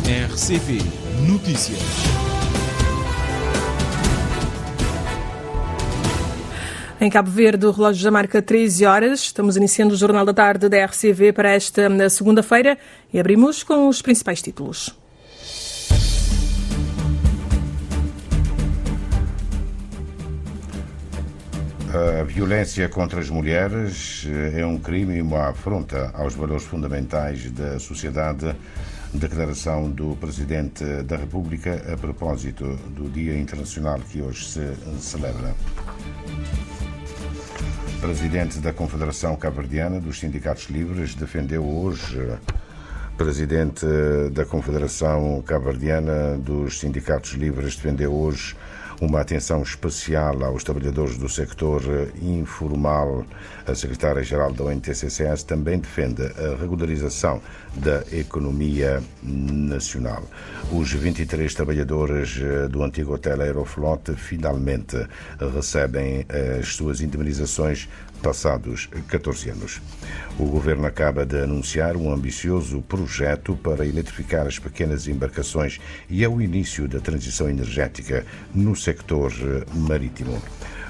RCP Notícias. Em Cabo Verde, o relógio já marca 13 horas. Estamos iniciando o Jornal da Tarde da RCV para esta segunda-feira e abrimos com os principais títulos. A violência contra as mulheres é um crime e uma afronta aos valores fundamentais da sociedade. Declaração do Presidente da República a propósito do Dia Internacional que hoje se celebra. Presidente da Confederação Cabo-Verdiana dos Sindicatos Livres defendeu hoje. Presidente da Confederação Cabo-Verdiana dos Sindicatos Livres defendeu hoje uma atenção especial aos trabalhadores do sector informal. A secretária-geral da ONTCCS também defende a regularização da economia nacional. Os 23 trabalhadores do antigo hotel Aeroflot finalmente recebem as suas indemnizações passados 14 anos. O Governo acaba de anunciar um ambicioso projeto para eletrificar as pequenas embarcações e é o início da transição energética no sector marítimo.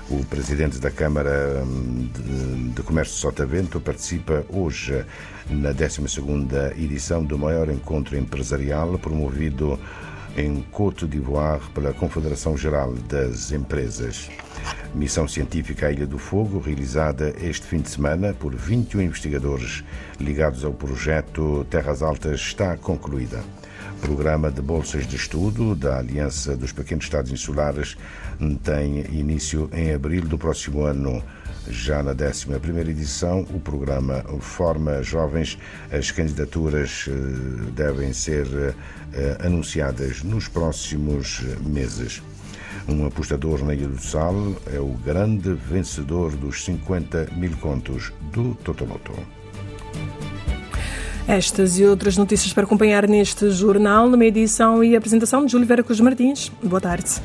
O Presidente da Câmara de Comércio de Sotavento participa hoje na 12ª edição do maior encontro empresarial promovido em Côte d'Ivoire pela Confederação Geral das Empresas. Missão científica à Ilha do Fogo, realizada este fim de semana por 21 investigadores ligados ao projeto Terras Altas, está concluída. Programa de bolsas de estudo da Aliança dos Pequenos Estados Insulares tem início em abril do próximo ano. Já na 11ª edição, o programa forma jovens. As candidaturas devem ser anunciadas nos próximos meses. Um apostador na Ilha do Sal é o grande vencedor dos 50 mil contos do Totoloto. Estas e outras notícias para acompanhar neste jornal, numa edição e apresentação de Júlio Vera Cruz Martins. Boa tarde.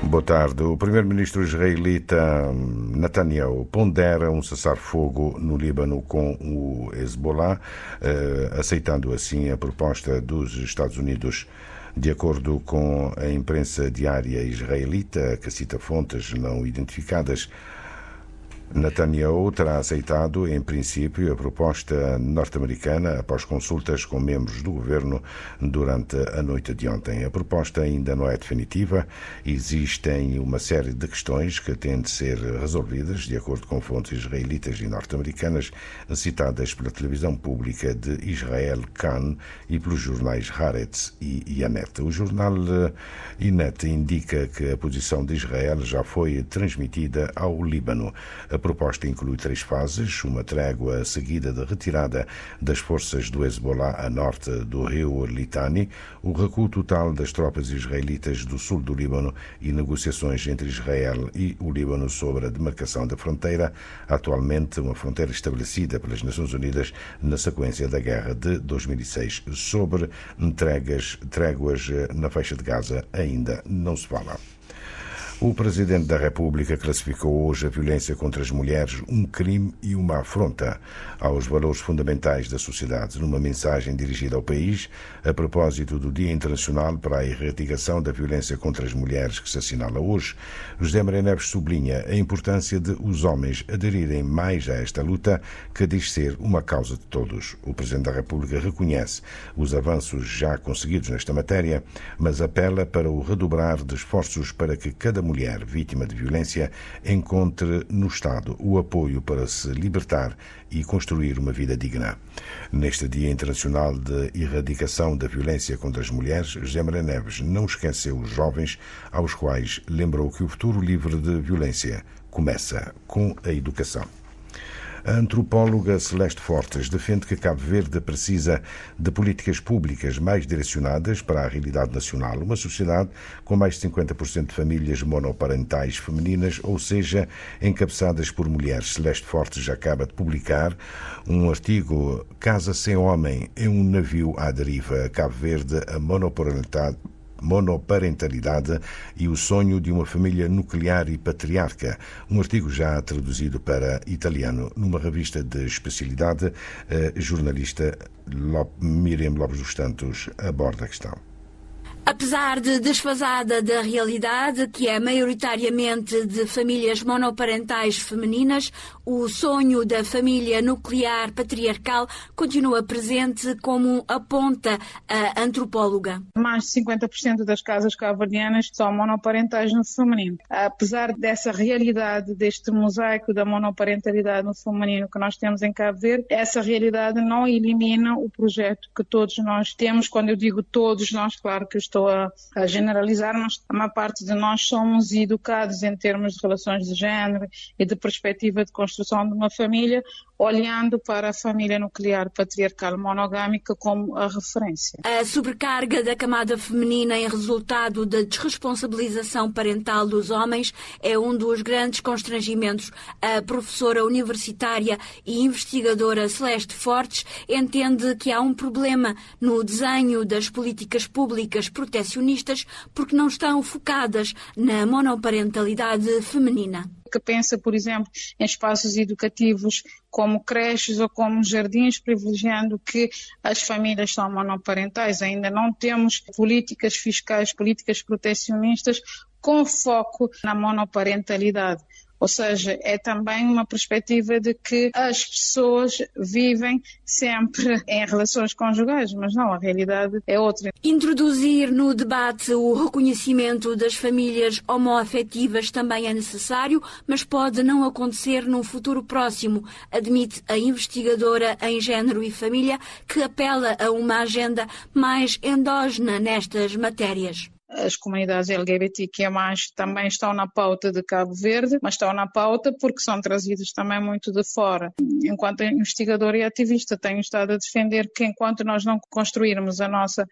Boa tarde. O primeiro-ministro israelita Netanyahu pondera um cessar-fogo no Líbano com o Hezbollah, aceitando assim a proposta dos Estados Unidos. De acordo com a imprensa diária israelita, que cita fontes não identificadas, Netanyahu terá aceitado, em princípio, a proposta norte-americana após consultas com membros do governo durante a noite de ontem. A proposta ainda não é definitiva. Existem uma série de questões que têm de ser resolvidas, de acordo com fontes israelitas e norte-americanas citadas pela televisão pública de Israel, Kan, e pelos jornais Haaretz e Yanet. O jornal Yanet indica que a posição de Israel já foi transmitida ao Líbano. A proposta inclui 3 fases: uma trégua seguida de retirada das forças do Hezbollah a norte do rio Litani, o recuo total das tropas israelitas do sul do Líbano e negociações entre Israel e o Líbano sobre a demarcação da fronteira, atualmente uma fronteira estabelecida pelas Nações Unidas na sequência da guerra de 2006. Sobre tréguas na faixa de Gaza ainda não se fala. O Presidente da República classificou hoje a violência contra as mulheres um crime e uma afronta aos valores fundamentais da sociedade. Numa mensagem dirigida ao país, a propósito do Dia Internacional para a Erradicação da Violência contra as Mulheres, que se assinala hoje, José Maria Neves sublinha a importância de os homens aderirem mais a esta luta, que diz ser uma causa de todos. O Presidente da República reconhece os avanços já conseguidos nesta matéria, mas apela para o redobrar de esforços para que cada mulher vítima de violência encontre no Estado o apoio para se libertar e construir uma vida digna. Neste Dia Internacional de Erradicação da Violência contra as Mulheres, José Maria Neves não esqueceu os jovens, aos quais lembrou que o futuro livre de violência começa com a educação. A antropóloga Celeste Fortes defende que Cabo Verde precisa de políticas públicas mais direcionadas para a realidade nacional, uma sociedade com mais de 50% de famílias monoparentais femininas, ou seja, encabeçadas por mulheres. Celeste Fortes acaba de publicar um artigo "Casa sem homem é um navio à deriva. Cabo Verde, a monoparentalidade e o sonho de uma família nuclear e patriarca. Um artigo já traduzido para italiano numa revista de especialidade. A jornalista Miriam Lopes dos Santos aborda a questão. Apesar de desfasada da realidade, que é maioritariamente de famílias monoparentais femininas, o sonho da família nuclear patriarcal continua presente, como aponta a antropóloga. Mais de 50% das casas cabo-verdianas são monoparentais no feminino. Apesar dessa realidade, deste mosaico da monoparentalidade no feminino que nós temos em Cabo Verde, essa realidade não elimina o projeto que todos nós temos. Quando eu digo todos nós, claro que estou a generalizar, mas a maior parte de nós somos educados em termos de relações de género e de perspectiva de construção de uma família, olhando para a família nuclear patriarcal monogâmica como a referência. A sobrecarga da camada feminina em resultado da desresponsabilização parental dos homens é um dos grandes constrangimentos. A professora universitária e investigadora Celeste Fortes entende que há um problema no desenho das políticas públicas protecionistas porque não estão focadas na monoparentalidade feminina. Que pensa, por exemplo, em espaços educativos como creches ou como jardins, privilegiando que as famílias são monoparentais. Ainda não temos políticas fiscais, políticas protecionistas com foco na monoparentalidade. Ou seja, é também uma perspectiva de que as pessoas vivem sempre em relações conjugais, mas não, a realidade é outra. Introduzir no debate o reconhecimento das famílias homoafetivas também é necessário, mas pode não acontecer num futuro próximo, admite a investigadora em género e família, que apela a uma agenda mais endógena nestas matérias. As comunidades LGBTQIA+, também estão na pauta de Cabo Verde, mas estão na pauta porque são trazidas também muito de fora. Enquanto investigadora e ativista, tenho estado a defender que enquanto nós não construirmos a nossa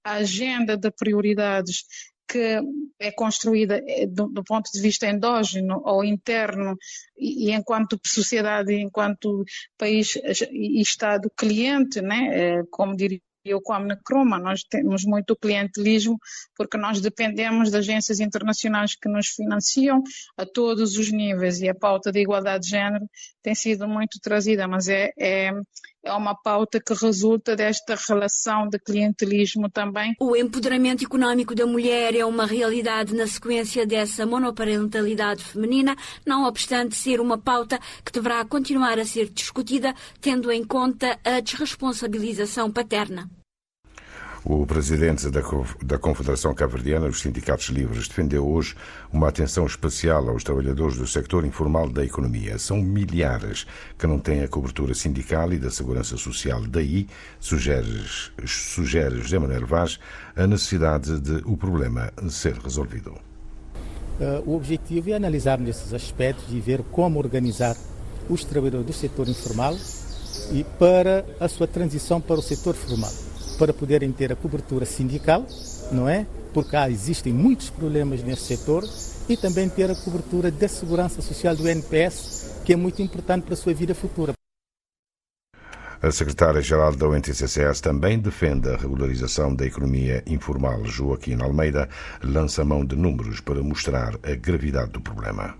agenda de prioridades, que é construída do ponto de vista endógeno ou interno, e enquanto sociedade, enquanto país e Estado cliente, né, como diria eu, como na Croma, nós temos muito clientelismo porque nós dependemos de agências internacionais que nos financiam a todos os níveis, e a pauta de igualdade de género tem sido muito trazida, mas é uma pauta que resulta desta relação de clientelismo também. O empoderamento económico da mulher é uma realidade na sequência dessa monoparentalidade feminina, não obstante ser uma pauta que deverá continuar a ser discutida, tendo em conta a desresponsabilização paterna. O presidente da Confederação Cabo-Verdiana dos Sindicatos Livres defendeu hoje uma atenção especial aos trabalhadores do sector informal da economia. São milhares que não têm a cobertura sindical e da segurança social. Daí, sugere José Manuel Vaz, a necessidade de o problema ser resolvido. O objetivo é analisar nesses aspectos e ver como organizar os trabalhadores do setor informal e para a sua transição para o setor formal, para poderem ter a cobertura sindical, não é? Porque existem muitos problemas nesse setor, e também ter a cobertura da segurança social do NPS, que é muito importante para a sua vida futura. A secretária-geral da UNTCCS também defende a regularização da economia informal. Joaquim Almeida lança mão de números para mostrar a gravidade do problema.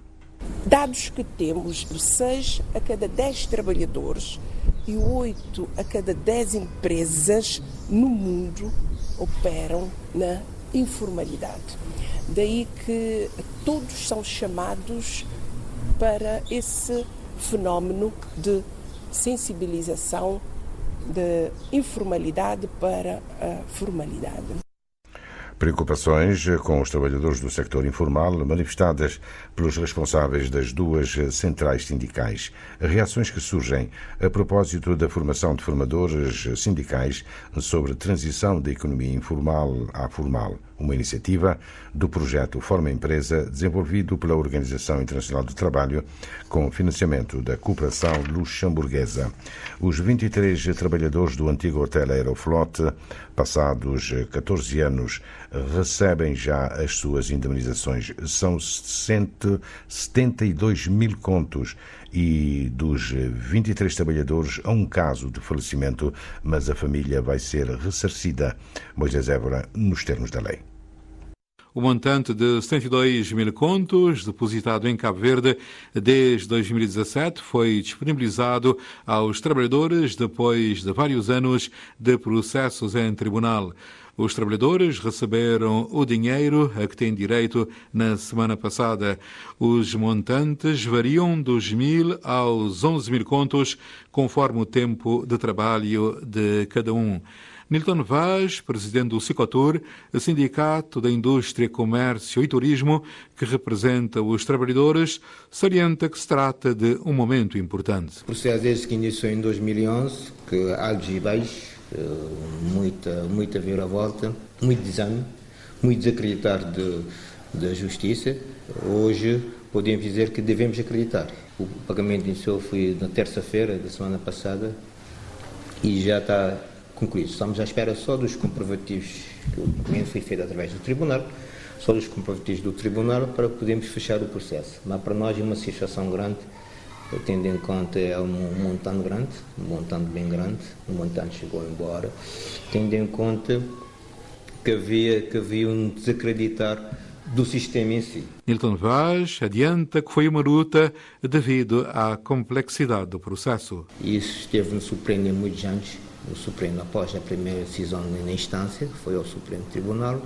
Dados que temos, 6 a cada 10 trabalhadores e 8 a cada 10 empresas no mundo operam na informalidade. Daí que todos são chamados para esse fenómeno de sensibilização da informalidade para a formalidade. Preocupações com os trabalhadores do sector informal manifestadas pelos responsáveis das duas centrais sindicais. Reações que surgem a propósito da formação de formadores sindicais sobre transição da economia informal à formal, uma iniciativa do projeto Forma Empresa, desenvolvido pela Organização Internacional do Trabalho, com financiamento da cooperação luxemburguesa. Os 23 trabalhadores do antigo hotel Aeroflot, passados 14 anos, recebem já as suas indemnizações. São 72 mil contos, e dos 23 trabalhadores há um caso de falecimento, mas a família vai ser ressarcida. Moisés Évora, nos termos da lei. o montante de 72 mil contos depositado em Cabo Verde desde 2017 foi disponibilizado aos trabalhadores depois de vários anos de processos em tribunal. Os trabalhadores receberam o dinheiro a que têm direito na semana passada. Os montantes variam dos 1.000 aos 11 mil contos, conforme o tempo de trabalho de cada um. Nilton Vaz, presidente do Sicotur, Sindicato da Indústria, Comércio e Turismo, que representa os trabalhadores, salienta que se trata de um momento importante. O processo desde que iniciou em 2011, que altos e baixos, muita viravolta, muito desânimo, muito desacreditar da justiça. Hoje podemos dizer que devemos acreditar. O pagamento inicial foi na terça-feira da semana passada e já está concluído. Estamos à espera só dos comprovativos, que o pagamento foi feito através do tribunal, só dos comprovativos do tribunal para podermos fechar o processo. Mas para nós é uma satisfação grande, tendo em conta é um montante grande, um montante bem grande, um montante chegou embora, tendo em conta que havia um desacreditar do sistema em si. Nilton Vaz adianta que foi uma luta devido à complexidade do processo. Isso esteve no Supremo há muitos anos, no Supremo após a primeira decisão na instância, que foi ao Supremo Tribunal,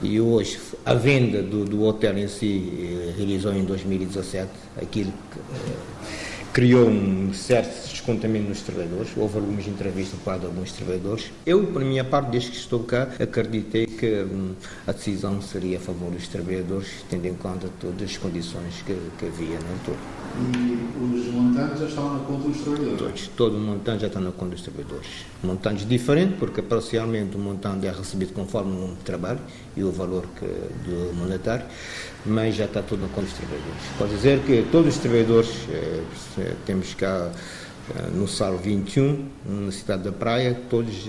e hoje a venda do hotel em si realizou em 2017, aquilo que criou um certo descontamento nos trabalhadores. Houve algumas entrevistas por parte de alguns trabalhadores. Eu, por minha parte, desde que estou cá, acreditei que a decisão seria a favor dos trabalhadores, tendo em conta todas as condições que havia na altura. E os montantes já estavam na conta dos trabalhadores? Todo o montante já está na conta dos trabalhadores. Montantes diferentes, porque parcialmente o montante é recebido conforme o número de trabalho e o valor do monetário, mas já está tudo na conta dos trabalhadores. Pode dizer que todos os trabalhadores, temos cá no Sal 21, na cidade da Praia, todos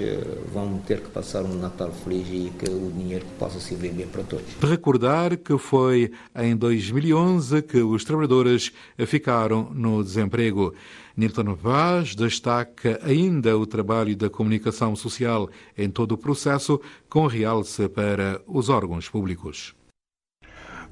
vão ter que passar um Natal feliz e que o dinheiro possa servir bem para todos. Recordar que foi em 2011 que os trabalhadores ficaram no desemprego. Nilton Vaz destaca ainda o trabalho da comunicação social em todo o processo, com realce para os órgãos públicos.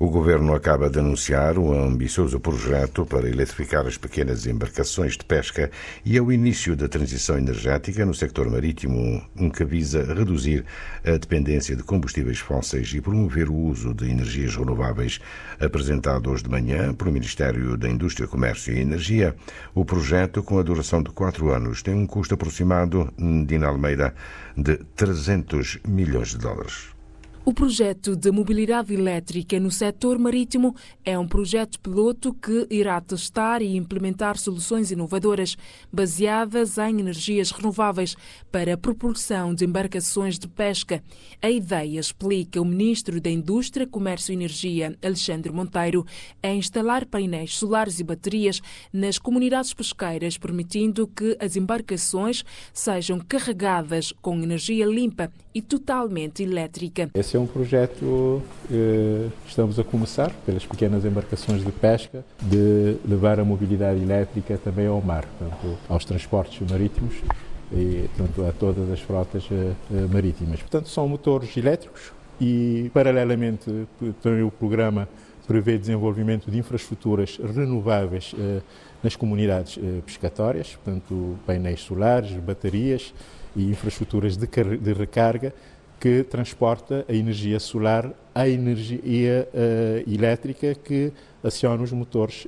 O Governo acaba de anunciar um ambicioso projeto para eletrificar as pequenas embarcações de pesca e é o início da transição energética no sector marítimo, que visa reduzir a dependência de combustíveis fósseis e promover o uso de energias renováveis. Apresentado hoje de manhã pelo Ministério da Indústria, Comércio e Energia, o projeto, com a duração de 4 anos, tem um custo aproximado, Dina Almeida, de $300 milhões. O projeto de mobilidade elétrica no setor marítimo é um projeto piloto que irá testar e implementar soluções inovadoras baseadas em energias renováveis para a propulsão de embarcações de pesca. A ideia, explica o Ministro da Indústria, Comércio e Energia, Alexandre Monteiro, é instalar painéis solares e baterias nas comunidades pesqueiras, permitindo que as embarcações sejam carregadas com energia limpa e totalmente elétrica. Esse é um projeto que estamos a começar pelas pequenas embarcações de pesca, de levar a mobilidade elétrica também ao mar, portanto, aos transportes marítimos e portanto, a todas as frotas marítimas. Portanto, são motores elétricos e, paralelamente, também o programa prevê desenvolvimento de infraestruturas renováveis nas comunidades pescatórias, portanto, painéis solares, baterias e infraestruturas de recarga que transporta a energia solar à energia elétrica que aciona os motores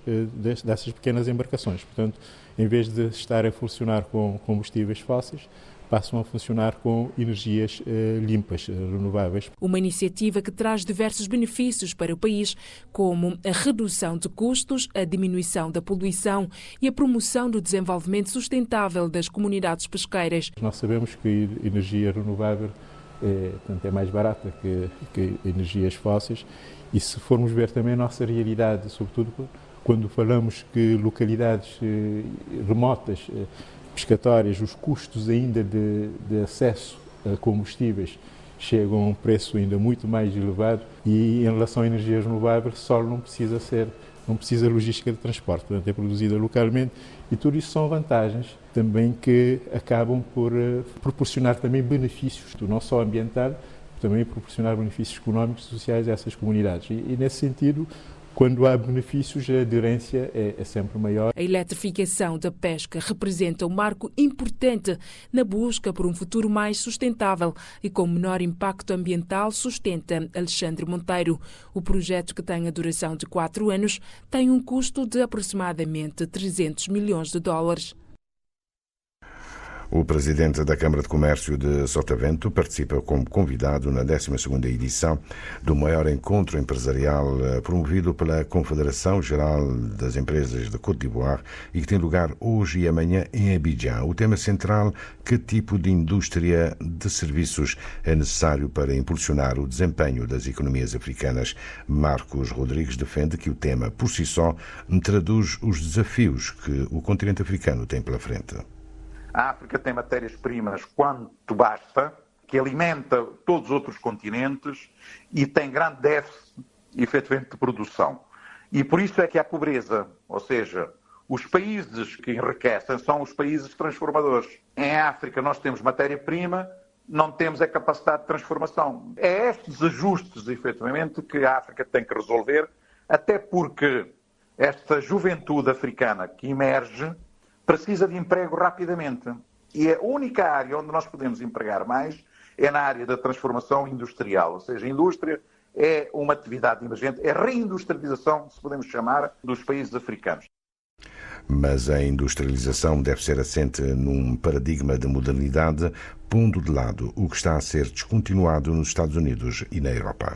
dessas pequenas embarcações. Portanto, em vez de estarem a funcionar com combustíveis fósseis, passam a funcionar com energias limpas, renováveis. Uma iniciativa que traz diversos benefícios para o país, como a redução de custos, a diminuição da poluição e a promoção do desenvolvimento sustentável das comunidades pesqueiras. Nós sabemos que a energia renovável é mais barata que energias fósseis e, se formos ver também a nossa realidade, sobretudo quando falamos que localidades remotas, pescatórias, os custos ainda de acesso a combustíveis chegam a um preço ainda muito mais elevado e, em relação a energias renováveis, só não precisa logística de transporte, portanto é produzida localmente e tudo isso são vantagens também que acabam por proporcionar também benefícios, não só ambiental, também proporcionar benefícios económicos e sociais a essas comunidades. E nesse sentido, quando há benefícios, a aderência é sempre maior. A eletrificação da pesca representa um marco importante na busca por um futuro mais sustentável e com menor impacto ambiental, sustenta Alexandre Monteiro. O projeto, que tem a duração de 4 anos, tem um custo de aproximadamente $300 milhões. O presidente da Câmara de Comércio de Sotavento participa como convidado na 12ª edição do maior encontro empresarial promovido pela Confederação Geral das Empresas de Côte d'Ivoire e que tem lugar hoje e amanhã em Abidjan. O tema central: que tipo de indústria de serviços é necessário para impulsionar o desempenho das economias africanas. Marcos Rodrigues defende que o tema, por si só, traduz os desafios que o continente africano tem pela frente. A África tem matérias-primas quanto basta, que alimenta todos os outros continentes e tem grande déficit, efetivamente, de produção. E por isso é que há pobreza, ou seja, os países que enriquecem são os países transformadores. Em África nós temos matéria-prima, não temos a capacidade de transformação. É estes ajustes, efetivamente, que a África tem que resolver, até porque esta juventude africana que emerge precisa de emprego rapidamente. E a única área onde nós podemos empregar mais é na área da transformação industrial. Ou seja, a indústria é uma atividade emergente, é a reindustrialização, se podemos chamar, dos países africanos. Mas a industrialização deve ser assente num paradigma de modernidade, pondo de lado o que está a ser descontinuado nos Estados Unidos e na Europa.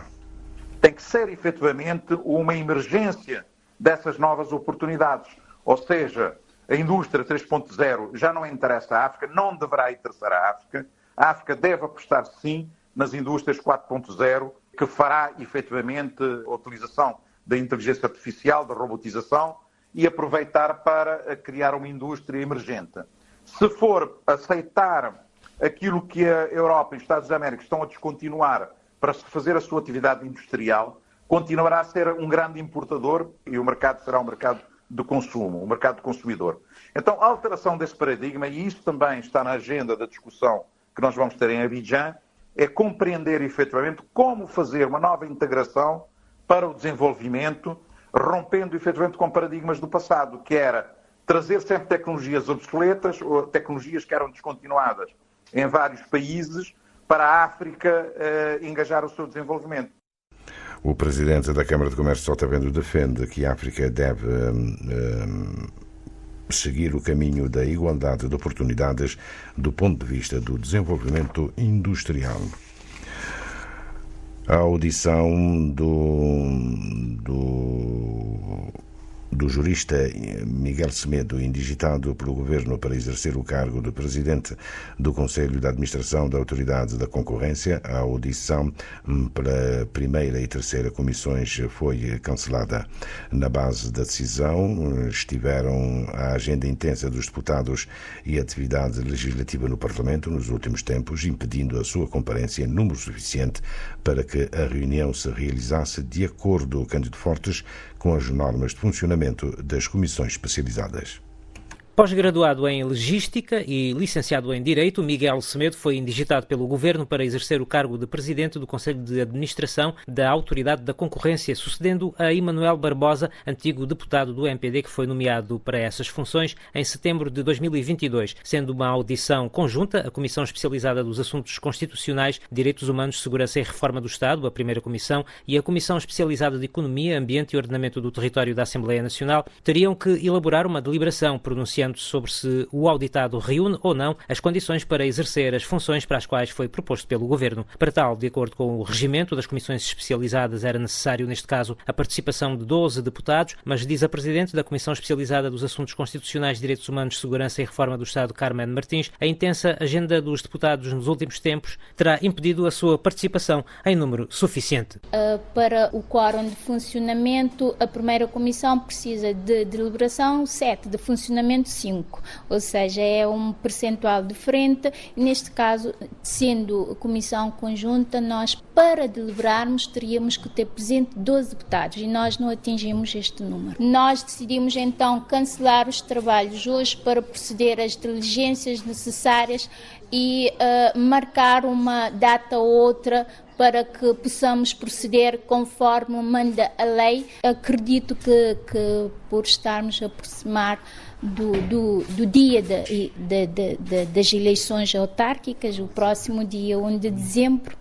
Tem que ser, efetivamente, uma emergência dessas novas oportunidades. Ou seja, a indústria 3.0 já não interessa à África, não deverá interessar à África. A África deve apostar, sim, nas indústrias 4.0, que fará, efetivamente, a utilização da inteligência artificial, da robotização e aproveitar para criar uma indústria emergente. Se for aceitar aquilo que a Europa e os Estados Américos estão a descontinuar para fazer a sua atividade industrial, continuará a ser um grande importador e o mercado será um mercado de consumo, o mercado consumidor. Então, a alteração desse paradigma, e isso também está na agenda da discussão que nós vamos ter em Abidjan, é compreender efetivamente como fazer uma nova integração para o desenvolvimento, rompendo efetivamente com paradigmas do passado, que era trazer sempre tecnologias obsoletas, ou tecnologias que eram descontinuadas em vários países, para a África engajar o seu desenvolvimento. O presidente da Câmara de Comércio de Sotavento defende que a África deve seguir o caminho da igualdade de oportunidades do ponto de vista do desenvolvimento industrial. A audição do jurista Miguel Semedo, indigitado pelo Governo para exercer o cargo de Presidente do Conselho de Administração da Autoridade da Concorrência. A audição pela primeira e terceira comissões foi cancelada. Na base da decisão estiveram a agenda intensa dos deputados e a atividade legislativa no Parlamento nos últimos tempos, impedindo a sua comparência em número suficiente para que a reunião se realizasse de acordo, Cândido Fortes, com as normas de funcionamento das comissões especializadas. Pós-graduado em Logística e licenciado em Direito, Miguel Semedo foi indigitado pelo Governo para exercer o cargo de Presidente do Conselho de Administração da Autoridade da Concorrência, sucedendo a Emanuel Barbosa, antigo deputado do MPD, que foi nomeado para essas funções em setembro de 2022, sendo uma audição conjunta a Comissão Especializada dos Assuntos Constitucionais, Direitos Humanos, Segurança e Reforma do Estado, a primeira comissão, e a Comissão Especializada de Economia, Ambiente e Ordenamento do Território da Assembleia Nacional, teriam que elaborar uma deliberação pronunciando sobre se o auditado reúne ou não as condições para exercer as funções para as quais foi proposto pelo Governo. Para tal, de acordo com o regimento das comissões especializadas, era necessário, neste caso, a participação de 12 deputados, mas diz a Presidente da Comissão Especializada dos Assuntos Constitucionais, Direitos Humanos, Segurança e Reforma do Estado, Carmen Martins, a intensa agenda dos deputados nos últimos tempos terá impedido a sua participação em número suficiente. Para o quórum de funcionamento, a primeira comissão precisa de deliberação, 7 de funcionamento, 0,5, ou seja, é um percentual diferente. Neste caso, sendo comissão conjunta, nós, para deliberarmos, teríamos que ter presente 12 deputados e nós não atingimos este número. Nós decidimos então cancelar os trabalhos hoje para proceder às diligências necessárias e marcar uma data ou outra para que possamos proceder conforme manda a lei. Acredito que por estarmos a aproximar do dia das eleições autárquicas, o próximo dia 1 de dezembro,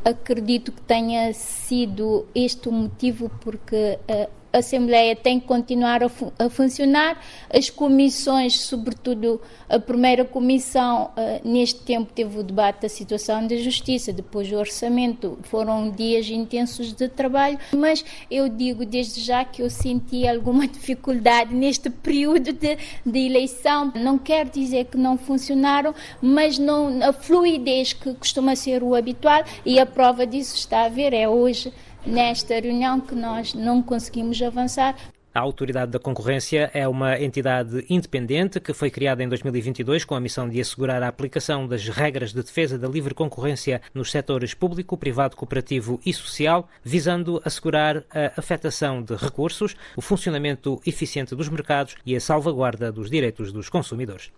acredito que tenha sido este o motivo porque a Assembleia tem que continuar a funcionar. As comissões, sobretudo a primeira comissão, neste tempo teve o debate da situação da justiça, depois o orçamento, foram dias intensos de trabalho, mas eu digo desde já que eu senti alguma dificuldade neste período de eleição. Não quer dizer que não funcionaram, mas não a fluidez que costuma ser o habitual, e a prova disso está a ver, é hoje, nesta reunião, que nós não conseguimos avançar. A Autoridade da Concorrência é uma entidade independente que foi criada em 2022 com a missão de assegurar a aplicação das regras de defesa da livre concorrência nos setores público, privado, cooperativo e social, visando assegurar a afetação de recursos, o funcionamento eficiente dos mercados e a salvaguarda dos direitos dos consumidores.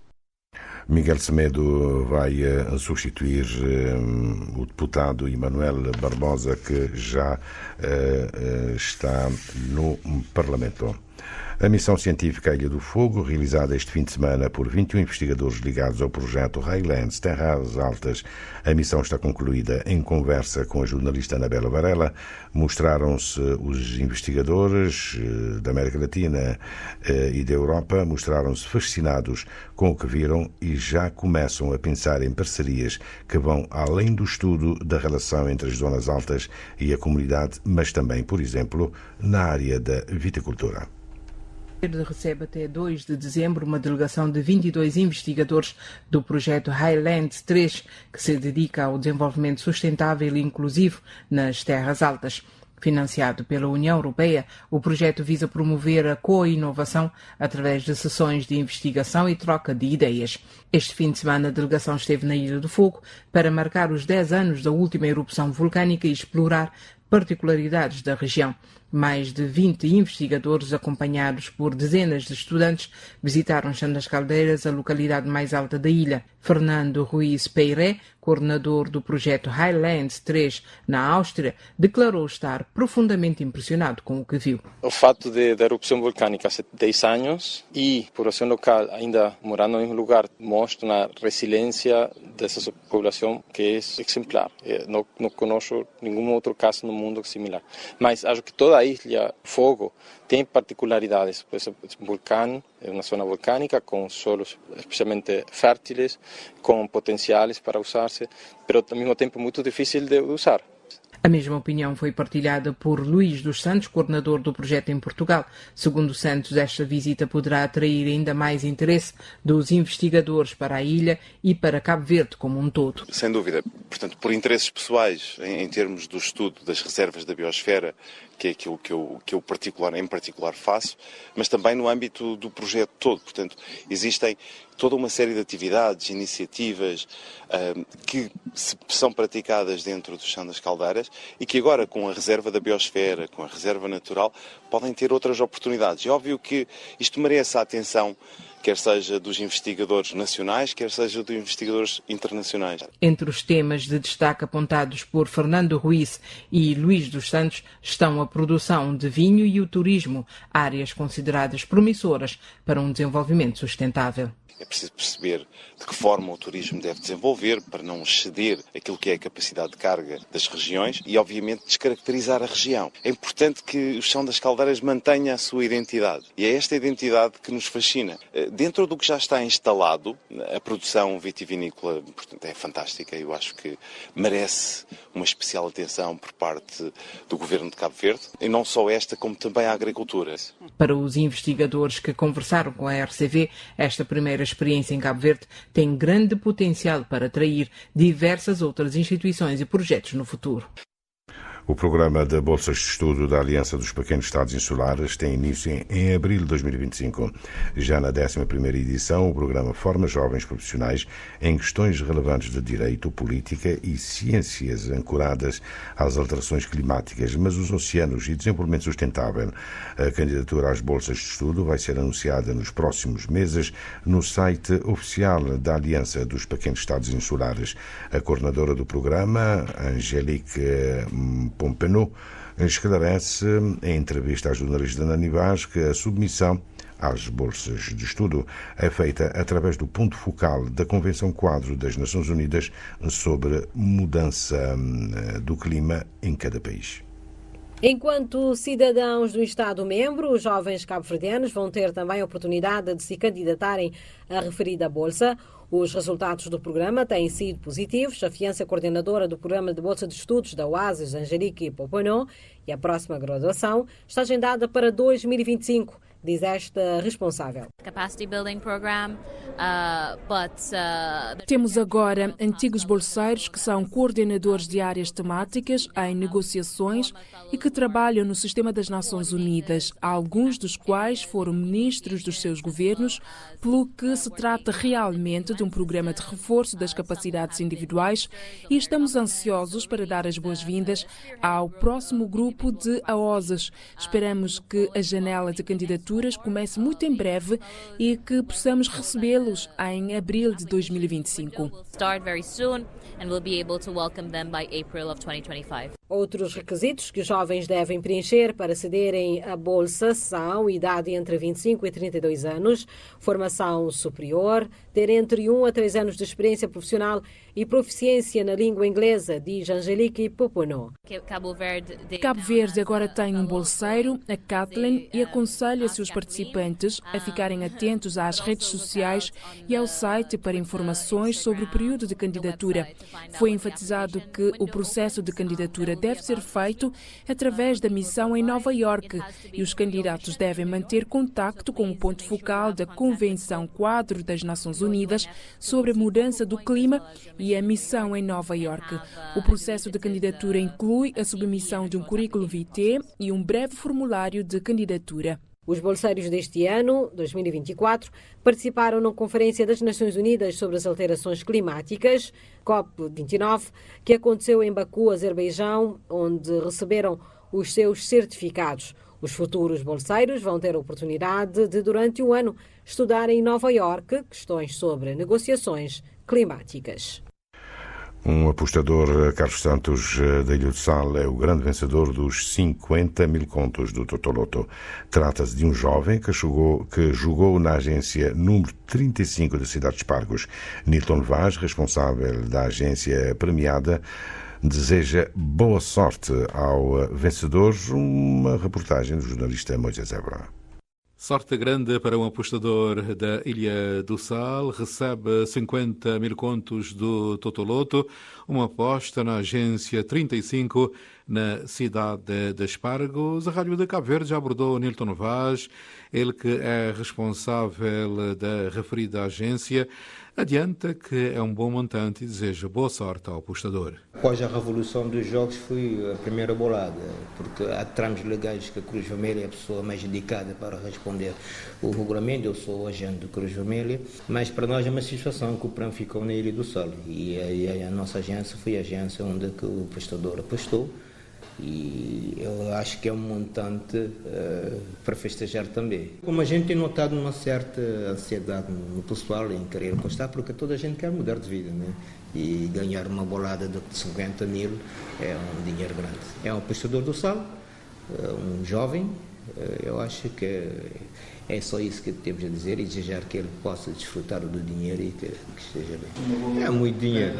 Miguel Semedo vai substituir o deputado Emanuel Barbosa, que já está no Parlamento. A missão científica à Ilha do Fogo, realizada este fim de semana por 21 investigadores ligados ao projeto Highlands, Terras Altas. A missão está concluída. Em conversa com a jornalista Anabela Varela, mostraram-se os investigadores da América Latina e da Europa, mostraram-se fascinados com o que viram e já começam a pensar em parcerias que vão além do estudo da relação entre as zonas altas e a comunidade, mas também, por exemplo, na área da viticultura. Recebe até 2 de dezembro uma delegação de 22 investigadores do projeto Highlands 3, que se dedica ao desenvolvimento sustentável e inclusivo nas terras altas. Financiado pela União Europeia, o projeto visa promover a co-inovação através de sessões de investigação e troca de ideias. Este fim de semana, a delegação esteve na Ilha do Fogo para marcar os 10 anos da última erupção vulcânica e explorar particularidades da região. Mais de 20 investigadores, acompanhados por dezenas de estudantes, visitaram Chã das Caldeiras, a localidade mais alta da ilha. Fernando Ruiz Peiré, coordenador do projeto Highlands 3 na Áustria, declarou estar profundamente impressionado com o que viu. O fato da erupção vulcânica há 10 anos e a população local ainda morando em um lugar mostra uma resiliência dessa população que é exemplar. Não conheço nenhum outro caso no mundo similar. Mas acho que toda a ilha Fogo tem particularidades. Por exemplo, o vulcão é uma zona vulcânica com solos especialmente férteis, com potenciais para usar-se, mas ao mesmo tempo muito difícil de usar. A mesma opinião foi partilhada por Luís dos Santos, coordenador do projeto em Portugal. Segundo Santos, esta visita poderá atrair ainda mais interesse dos investigadores para a ilha e para Cabo Verde como um todo. Sem dúvida. Portanto, por interesses pessoais, em termos do estudo das reservas da biosfera, que é aquilo que eu em particular faço, mas também no âmbito do projeto todo. Portanto, existem toda uma série de atividades, iniciativas que são praticadas dentro do Chã das Caldeiras e que agora, com a reserva da biosfera, com a reserva natural, podem ter outras oportunidades. É óbvio que isto merece a atenção, quer seja dos investigadores nacionais, quer seja dos investigadores internacionais. Entre os temas de destaque apontados por Fernando Ruiz e Luís dos Santos estão a produção de vinho e o turismo, áreas consideradas promissoras para um desenvolvimento sustentável. É preciso perceber de que forma o turismo deve desenvolver para não exceder aquilo que é a capacidade de carga das regiões e, obviamente, descaracterizar a região. É importante que o Chão das Caldeiras mantenha a sua identidade e é esta identidade que nos fascina. Dentro do que já está instalado, a produção vitivinícola, portanto, é fantástica. Eu acho que merece uma especial atenção por parte do Governo de Cabo Verde, e não só esta, como também a agricultura. Para os investigadores que conversaram com a RCV, esta primeira experiência em Cabo Verde tem grande potencial para atrair diversas outras instituições e projetos no futuro. O programa de bolsas de estudo da Aliança dos Pequenos Estados Insulares tem início em abril de 2025. Já na 11ª edição, o programa forma jovens profissionais em questões relevantes de direito, política e ciências ancoradas às alterações climáticas, mas os oceanos e desenvolvimento sustentável. A candidatura às bolsas de estudo vai ser anunciada nos próximos meses no site oficial da Aliança dos Pequenos Estados Insulares. A coordenadora do programa, Angélique Pompenot, esclarece em entrevista à jornalista Nani Vaz que a submissão às bolsas de estudo é feita através do ponto focal da Convenção Quadro das Nações Unidas sobre mudança do clima em cada país. Enquanto cidadãos do Estado-membro, os jovens cabo-verdianos vão ter também a oportunidade de se candidatarem à referida bolsa. Os resultados do programa têm sido positivos. A fiança coordenadora do programa de Bolsa de Estudos da Oasis, Angélique Pompenot, e a próxima graduação está agendada para 2025, diz esta responsável. Capacity Building Program, Temos agora antigos bolseiros que são coordenadores de áreas temáticas em negociações e que trabalham no sistema das Nações Unidas, alguns dos quais foram ministros dos seus governos, pelo que se trata realmente de um programa de reforço das capacidades individuais e estamos ansiosos para dar as boas-vindas ao próximo grupo de AOSAs. Esperamos que a janela de candidaturas comece muito em breve e que possamos recebê-los em abril de 2025. Outros requisitos que os jovens devem preencher para acederem à bolsa são idade entre 25 e 32 anos, formação superior, ter entre 1 a 3 anos de experiência profissional e proficiência na língua inglesa, diz Angélique Pompenot. Cabo Verde agora tem um bolseiro, a Kathleen, e aconselha seus participantes a ficarem atentos às redes sociais e ao site para informações sobre o período de candidatura. Foi enfatizado que o processo de candidatura deve ser feito através da missão em Nova Iorque e os candidatos devem manter contacto com o ponto focal da Convenção Quadro das Nações Unidas sobre a mudança do clima e a missão em Nova Iorque. O processo de candidatura inclui a submissão de um currículo vitae e um breve formulário de candidatura. Os bolseiros deste ano, 2024, participaram na Conferência das Nações Unidas sobre as Alterações Climáticas, COP29, que aconteceu em Baku, Azerbaijão, onde receberam os seus certificados. Os futuros bolseiros vão ter a oportunidade de, durante o ano, estudar em Nova Iorque questões sobre negociações climáticas. Um apostador, Carlos Santos, da Ilha do Sal, é o grande vencedor dos 50 mil contos do Totoloto. Trata-se de um jovem que jogou na agência número 35 da cidade de Espargos. Nilton Vaz, responsável da agência premiada, deseja boa sorte ao vencedor. Uma reportagem do jornalista Moisés Zebra. Sorte grande para um apostador da Ilha do Sal. Recebe 50 mil contos do Totoloto, uma aposta na agência 35 na cidade de Espargos. A Rádio de Cabo Verde já abordou Nilton Vaz, ele que é responsável da referida agência. Adianta que é um bom montante e deseja boa sorte ao apostador. Após a revolução dos jogos foi a primeira bolada, porque há tramos legais que a Cruz Vermelha é a pessoa mais indicada para responder o regulamento. Eu sou o agente do Cruz Vermelha, mas para nós é uma situação que o PRAM ficou na Ilha do Sal e a nossa agência foi a agência onde que o apostador apostou. E eu acho que é um montante para festejar também. Como a gente tem notado uma certa ansiedade no pessoal em querer apostar, porque toda a gente quer mudar de vida, né? E ganhar uma bolada de 50 mil é um dinheiro grande. É um apostador do Sal, um jovem, eu acho que é só isso que temos a dizer e desejar que ele possa desfrutar do dinheiro e que esteja bem. É muito dinheiro,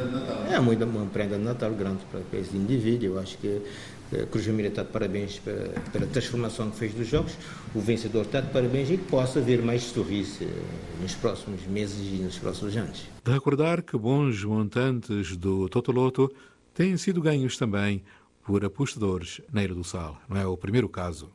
é uma prenda de Natal grande para esse indivíduo. Eu acho que a Cruz Vermelha está de parabéns pela transformação que fez dos jogos, o vencedor está de parabéns e que possa haver mais sorriso nos próximos meses e nos próximos anos. De recordar que bons montantes do Totoloto têm sido ganhos também por apostadores na Ilha do Sal. Não é o primeiro caso.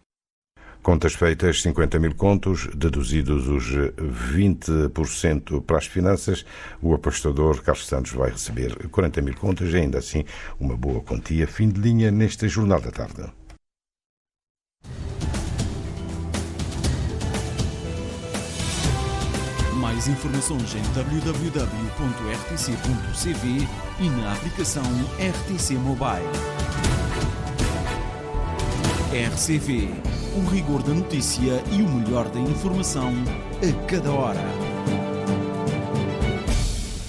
Contas feitas, 50 mil contos, deduzidos os 20% para as finanças, o apostador Carlos Santos vai receber 40 mil contos, ainda assim uma boa quantia. Fim de linha neste Jornal da Tarde. Mais informações em www.rtc.cv e na aplicação RTC Mobile. RCV, o rigor da notícia e o melhor da informação a cada hora.